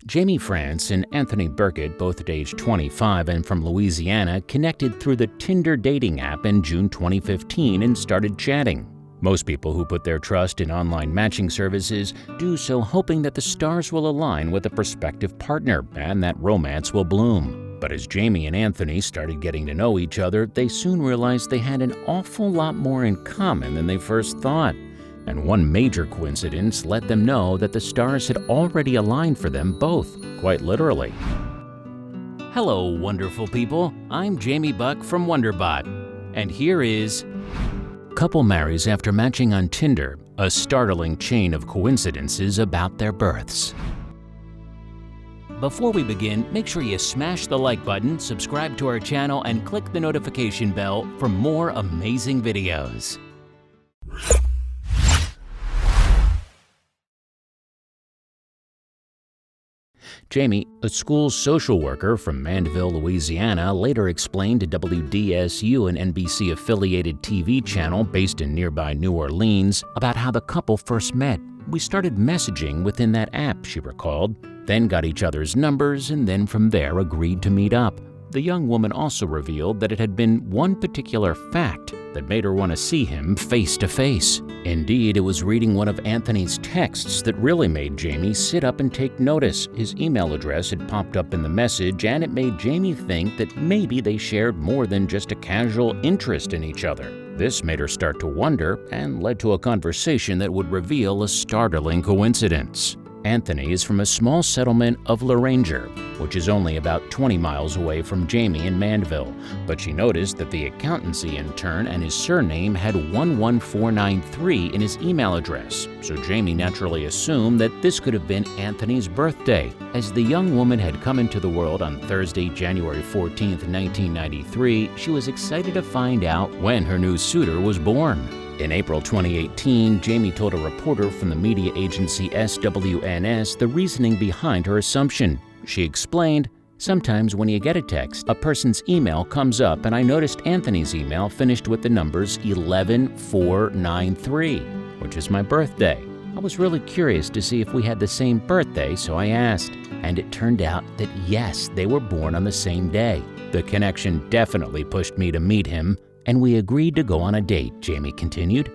Jamie France and Anthony Burkett, both at age 25 and from Louisiana, connected through the Tinder dating app in June 2015 and started chatting. Most people who put their trust in online matching services do so hoping that the stars will align with a prospective partner and that romance will bloom. But as Jamie and Anthony started getting to know each other, they soon realized they had an awful lot more in common than they first thought. And one major coincidence let them know that the stars had already aligned for them both, quite literally. Hello, wonderful people. I'm Jamie Buck from WonderBot. And here is Couple marries after matching on Tinder, a startling chain of coincidences about their births. Before we begin, make sure you smash the like button, subscribe to our channel, and click the notification bell for more amazing videos. Jamie, a school social worker from Mandeville, Louisiana, later explained to WDSU, an NBC-affiliated TV channel based in nearby New Orleans, about how the couple first met. "We started messaging within that app," she recalled, "then got each other's numbers and then from there agreed to meet up." The young woman also revealed that it had been one particular fact that made her want to see him face to face. Indeed, it was reading one of Anthony's texts that really made Jamie sit up and take notice. His email address had popped up in the message, and it made Jamie think that maybe they shared more than just a casual interest in each other. This made her start to wonder and led to a conversation that would reveal a startling coincidence. Anthony is from a small settlement of Laranger, which is only about 20 miles away from Jamie in Mandeville, but she noticed that the accountancy intern and his surname had 11493 in his email address, so Jamie naturally assumed that this could have been Anthony's birthday. As the young woman had come into the world on Thursday, January 14, 1993, she was excited to find out when her new suitor was born. In April 2018, Jamie told a reporter from the media agency SWNS the reasoning behind her assumption. She explained, "Sometimes when you get a text, a person's email comes up and I noticed Anthony's email finished with the numbers 11493, which is my birthday. I was really curious to see if we had the same birthday, so I asked. And it turned out that yes, they were born on the same day. The connection definitely pushed me to meet him, and we agreed to go on a date," Jamie continued.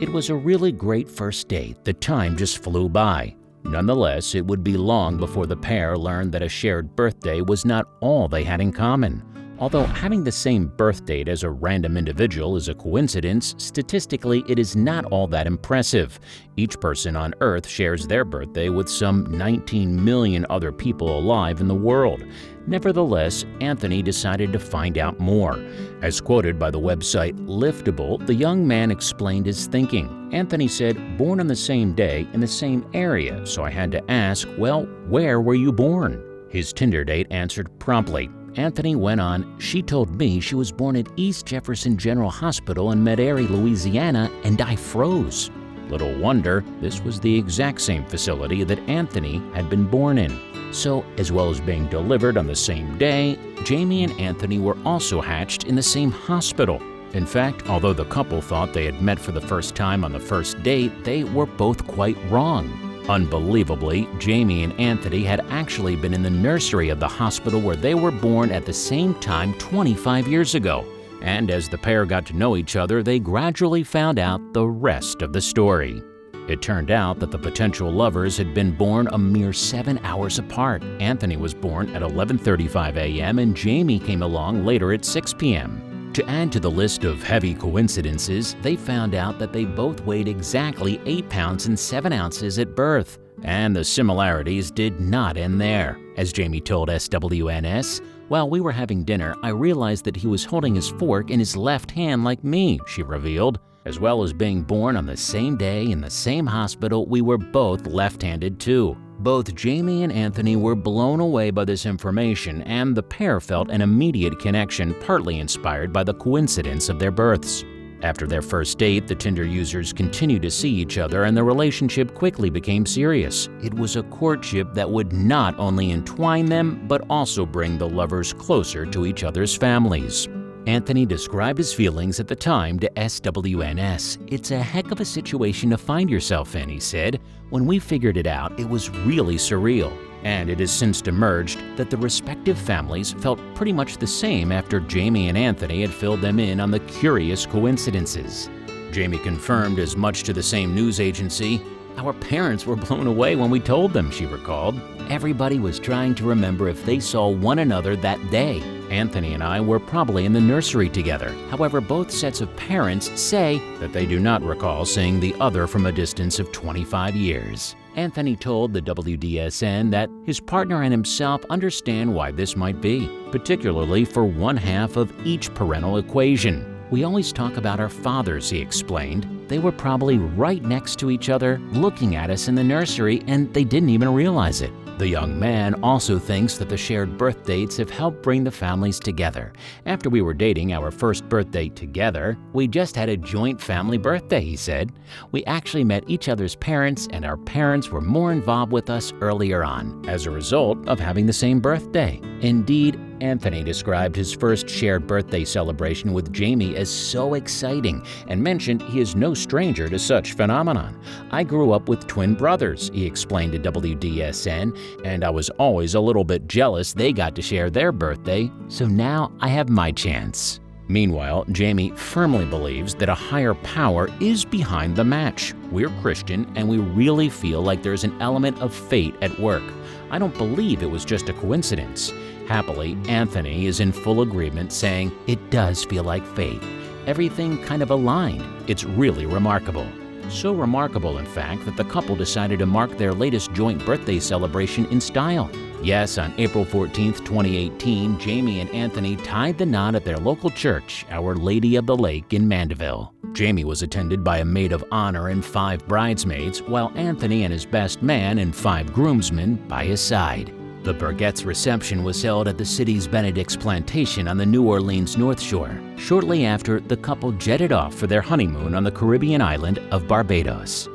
"It was a really great first date. The time just flew by. Nonetheless, it would be long before the pair learned that a shared birthday was not all they had in common. Although having the same birth date as a random individual is a coincidence, statistically it is not all that impressive. Each person on Earth shares their birthday with some 19 million other people alive in the world. Nevertheless, Anthony decided to find out more. As quoted by the website Liftable, the young man explained his thinking. Anthony said, "Born on the same day in the same area, so I had to ask, well, where were you born?" His Tinder date answered promptly. Anthony went on, "She told me she was born at East Jefferson General Hospital in Metairie, Louisiana, and I froze." Little wonder, this was the exact same facility that Anthony had been born in. So, as well as being delivered on the same day, Jamie and Anthony were also hatched in the same hospital. In fact, although the couple thought they had met for the first time on the first date, they were both quite wrong. Unbelievably, Jamie and Anthony had actually been in the nursery of the hospital where they were born at the same time 25 years ago. And as the pair got to know each other, they gradually found out the rest of the story. It turned out that the potential lovers had been born a mere 7 hours apart. Anthony was born at 11:35 a.m. and Jamie came along later at 6 p.m. To add to the list of heavy coincidences, they found out that they both weighed exactly 8 pounds and 7 ounces at birth. And the similarities did not end there. As Jamie told SWNS, "While we were having dinner, I realized that he was holding his fork in his left hand like me," she revealed. "As well as being born on the same day in the same hospital, we were both left-handed too." Both Jamie and Anthony were blown away by this information, and the pair felt an immediate connection, partly inspired by the coincidence of their births. After their first date, the Tinder users continued to see each other, and the relationship quickly became serious. It was a courtship that would not only entwine them, but also bring the lovers closer to each other's families. Anthony described his feelings at the time to SWNS. "It's a heck of a situation to find yourself in," he said. "When we figured it out, it was really surreal. And it has since emerged that the respective families felt pretty much the same after Jamie and Anthony had filled them in on the curious coincidences. Jamie confirmed as much to the same news agency. "Our parents were blown away when we told them," she recalled. "Everybody was trying to remember if they saw one another that day. Anthony and I were probably in the nursery together. However, both sets of parents say that they do not recall seeing the other from a distance of 25 years. Anthony told the WDSN that his partner and himself understand why this might be, particularly for one half of each parental equation. "We always talk about our fathers," he explained. "They were probably right next to each other, looking at us in the nursery, and they didn't even realize it." The young man also thinks that the shared birth dates have helped bring the families together. "After we were dating our first birthday together, we just had a joint family birthday," he said. "We actually met each other's parents, and our parents were more involved with us earlier on, as a result of having the same birthday." Indeed, Anthony described his first shared birthday celebration with Jamie as so exciting and mentioned he is no stranger to such phenomenon. "I grew up with twin brothers," he explained to WDSN, "and I was always a little bit jealous they got to share their birthday, so now I have my chance." Meanwhile, Jamie firmly believes that a higher power is behind the match. "We're Christian, and we really feel like there's an element of fate at work. I don't believe it was just a coincidence." Happily, Anthony is in full agreement, saying, "It does feel like fate. Everything kind of aligned. It's really remarkable." So remarkable, in fact, that the couple decided to mark their latest joint birthday celebration in style. Yes, on April 14, 2018, Jamie and Anthony tied the knot at their local church, Our Lady of the Lake in Mandeville. Jamie was attended by a maid of honor and 5 bridesmaids, while Anthony and his best man and 5 groomsmen by his side. The Burgett's reception was held at the city's Benedict's plantation on the New Orleans North Shore, shortly after the couple jetted off for their honeymoon on the Caribbean island of Barbados.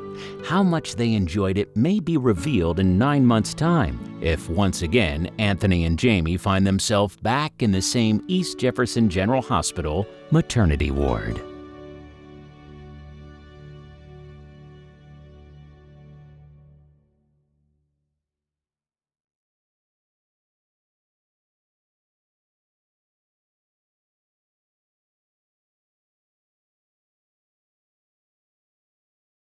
How much they enjoyed it may be revealed in 9 months' time, if once again Anthony and Jamie find themselves back in the same East Jefferson General Hospital maternity ward.